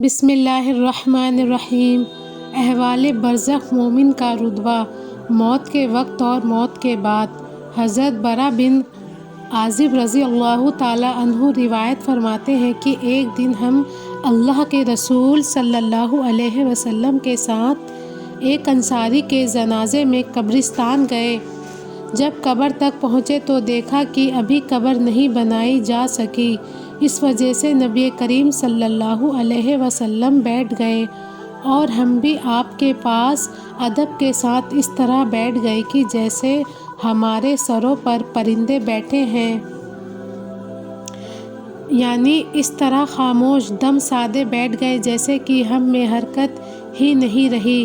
بسم اللہ الرحمن الرحیم۔ احوال برزخ مومن کا رتبہ، موت کے وقت اور موت کے بعد۔ حضرت برا بن عازب رضی اللہ تعالیٰ عنہ روایت فرماتے ہیں کہ ایک دن ہم اللہ کے رسول صلی اللہ علیہ وسلم کے ساتھ ایک انصاری کے جنازے میں قبرستان گئے۔ جب قبر تک پہنچے تو دیکھا کہ ابھی قبر نہیں بنائی جا سکی، اس وجہ سے نبی کریم صلی اللہ علیہ وسلم بیٹھ گئے اور ہم بھی آپ کے پاس ادب کے ساتھ اس طرح بیٹھ گئے کہ جیسے ہمارے سروں پر پرندے بیٹھے ہیں، یعنی اس طرح خاموش دم سادے بیٹھ گئے جیسے کہ ہم میں حرکت ہی نہیں رہی۔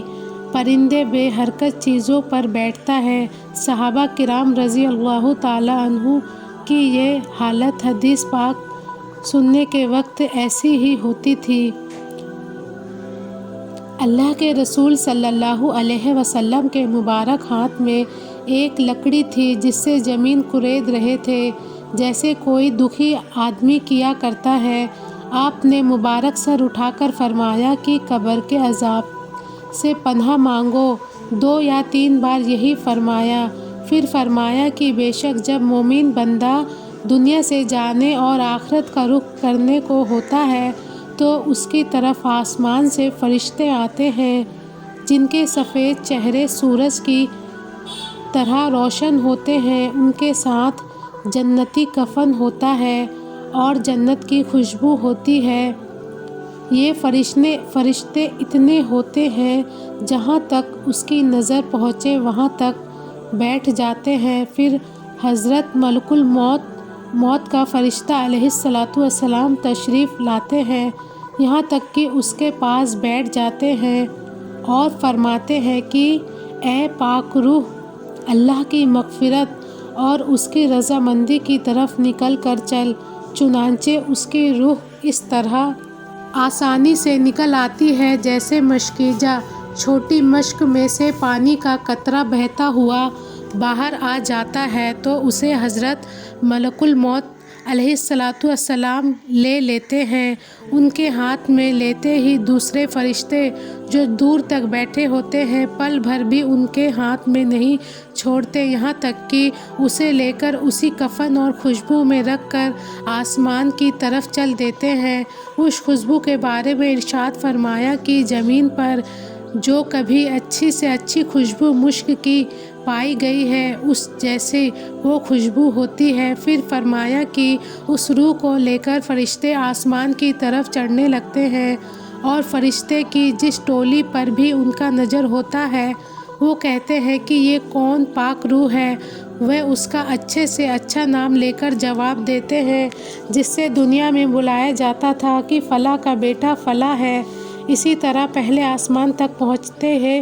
پرندے بے حرکت چیزوں پر بیٹھتا ہے۔ صحابہ کرام رضی اللہ تعالیٰ عنہ کی یہ حالت حدیث پاک سننے کے وقت ایسی ہی ہوتی تھی۔ اللہ کے رسول صلی اللہ علیہ وسلم کے مبارک ہاتھ میں ایک لکڑی تھی جس سے زمین کورید رہے تھے، جیسے کوئی دکھی آدمی کیا کرتا ہے۔ آپ نے مبارک سر اٹھا کر فرمایا کہ قبر کے عذاب سے پناہ مانگو۔ 2 یا 3 بار یہی فرمایا، پھر فرمایا کہ بے شک جب مومن بندہ دنیا سے جانے اور آخرت کا رخ کرنے کو ہوتا ہے تو اس کی طرف آسمان سے فرشتے آتے ہیں جن کے سفید چہرے سورج کی طرح روشن ہوتے ہیں، ان کے ساتھ جنتی کفن ہوتا ہے اور جنت کی خوشبو ہوتی ہے۔ یہ فرشتے اتنے ہوتے ہیں جہاں تک اس کی نظر پہنچے وہاں تک بیٹھ جاتے ہیں، پھر حضرت ملک الموت کا فرشتہ علیہ السلام تشریف لاتے ہیں، یہاں تک کہ اس کے پاس بیٹھ جاتے ہیں اور فرماتے ہیں کہ اے پاک روح، اللہ کی مغفرت اور اس کی رضامندی کی طرف نکل کر چل۔ چنانچہ اس کی روح اس طرح آسانی سے نکل آتی ہے جیسے مشکیزہ چھوٹی مشک میں سے پانی کا قطرہ بہتا ہوا باہر آ جاتا ہے تو اسے حضرت ملک الموت علیہ السلام لے لیتے ہیں۔ ان کے ہاتھ میں لیتے ہی دوسرے فرشتے جو دور تک بیٹھے ہوتے ہیں پل بھر بھی ان کے ہاتھ میں نہیں چھوڑتے، یہاں تک کہ اسے لے کر اسی کفن اور خوشبو میں رکھ کر آسمان کی طرف چل دیتے ہیں۔ اس خوشبو کے بارے میں ارشاد فرمایا کہ زمین پر جو کبھی اچھی سے اچھی خوشبو مشک کی پائی گئی ہے اس جیسی وہ خوشبو ہوتی ہے۔ پھر فرمایا کہ اس روح کو لے کر فرشتے آسمان کی طرف چڑھنے لگتے ہیں اور فرشتے کی جس ٹولی پر بھی ان کا نظر ہوتا ہے وہ کہتے ہیں کہ یہ کون پاک روح ہے؟ وہ اس کا اچھے سے اچھا نام لے کر جواب دیتے ہیں جس سے دنیا میں بلایا جاتا تھا کہ فلاں کا بیٹا فلاں ہے۔ اسی طرح پہلے آسمان تک پہنچتے ہیں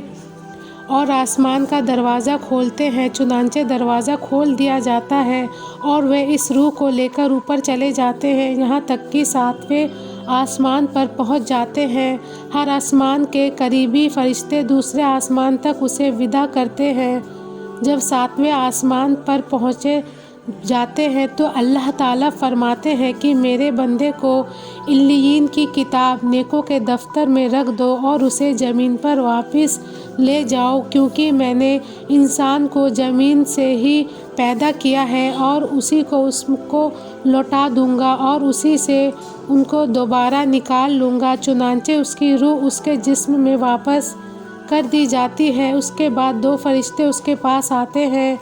اور آسمان کا دروازہ کھولتے ہیں، چنانچہ دروازہ کھول دیا جاتا ہے اور وہ اس روح کو لے کر اوپر چلے جاتے ہیں، یہاں تک کہ 7ویں آسمان پر پہنچ جاتے ہیں۔ ہر آسمان کے قریبی فرشتے دوسرے آسمان تک اسے وداع کرتے ہیں۔ جب 7ویں آسمان پر پہنچ جاتے ہیں تو اللہ تعالیٰ فرماتے ہیں کہ میرے بندے کو علیین کی کتاب نیکوں کے دفتر میں رکھ دو اور اسے زمین پر واپس لے جاؤ، کیونکہ میں نے انسان کو زمین سے ہی پیدا کیا ہے اور اسی کو اس کو لوٹا دوں گا اور اسی سے ان کو دوبارہ نکال لوں گا۔ چنانچہ اس کی روح اس کے جسم میں واپس کر دی جاتی ہے۔ اس کے بعد 2 فرشتے اس کے پاس آتے ہیں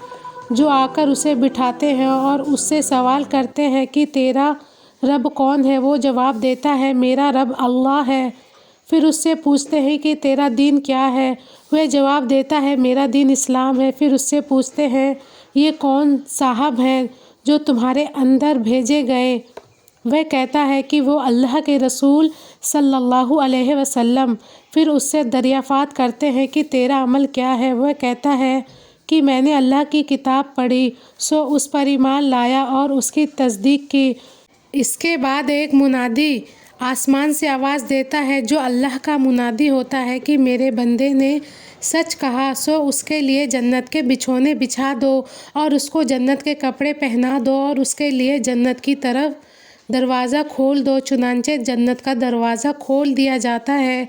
جو آ کر اسے بٹھاتے ہیں اور اس سے سوال کرتے ہیں کہ تیرا رب کون ہے؟ وہ جواب دیتا ہے میرا رب اللہ ہے۔ پھر اس سے پوچھتے ہیں کہ تیرا دین کیا ہے؟ وہ جواب دیتا ہے میرا دین اسلام ہے۔ پھر اس سے پوچھتے ہیں یہ کون صاحب ہیں جو تمہارے اندر بھیجے گئے؟ وہ کہتا ہے کہ وہ اللہ کے رسول صلی اللہ علیہ وسلم۔ پھر اس سے دریافت کرتے ہیں کہ تیرا عمل کیا ہے؟ وہ کہتا ہے کہ میں نے اللہ کی کتاب پڑھی سو اس پر ایمان لایا اور اس کی تصدیق کی۔ اس کے بعد ایک منادی آسمان سے آواز دیتا ہے جو اللہ کا منادی ہوتا ہے کہ میرے بندے نے سچ کہا، سو اس کے لیے جنت کے بچھونے بچھا دو اور اس کو جنت کے کپڑے پہنا دو اور اس کے لیے جنت کی طرف دروازہ کھول دو، چنانچہ جنت کا دروازہ کھول دیا جاتا ہے،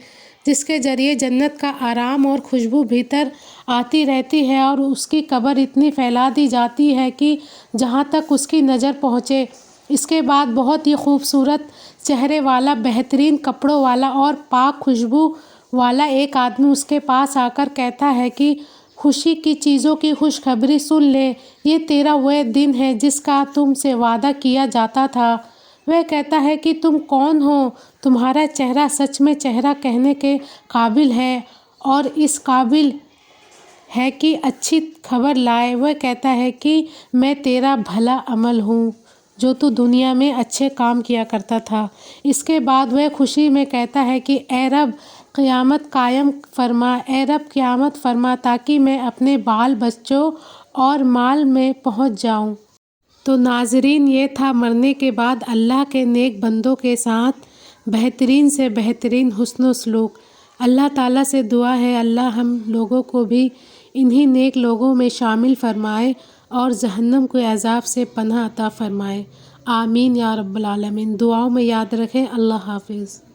جس کے ذریعے جنت کا آرام اور خوشبو بھیتر آتی رہتی ہے اور اس کی قبر اتنی پھیلا دی جاتی ہے کہ جہاں تک اس کی نظر پہنچے۔ اس کے بعد بہت ہی خوبصورت چہرے والا، بہترین کپڑوں والا اور پاک خوشبو والا ایک آدمی اس کے پاس آ کر کہتا ہے کہ خوشی کی چیزوں کی خوشخبری سن لے، یہ تیرا وہ دن ہے جس کا تم سے وعدہ کیا جاتا تھا۔ وہ کہتا ہے کہ تم کون ہو؟ تمہارا چہرہ سچ میں چہرہ کہنے کے قابل ہے اور اس قابل ہے کہ اچھی خبر لائے۔ وہ کہتا ہے کہ میں تیرا بھلا عمل ہوں جو تو دنیا میں اچھے کام کیا کرتا تھا۔ اس کے بعد وہ خوشی میں کہتا ہے کہ اے رب قیامت قائم فرما، اے رب قیامت فرما تاکہ میں اپنے بال بچوں اور مال میں پہنچ جاؤں۔ تو ناظرین، یہ تھا مرنے کے بعد اللہ کے نیک بندوں کے ساتھ بہترین سے بہترین حسن و سلوک۔ اللہ تعالیٰ سے دعا ہے اللہ ہم لوگوں کو بھی انہی نیک لوگوں میں شامل فرمائے اور جہنم کے عذاب سے پناہ عطا فرمائے۔ آمین یا رب العالمین۔ دعاؤں میں یاد رکھیں۔ اللہ حافظ۔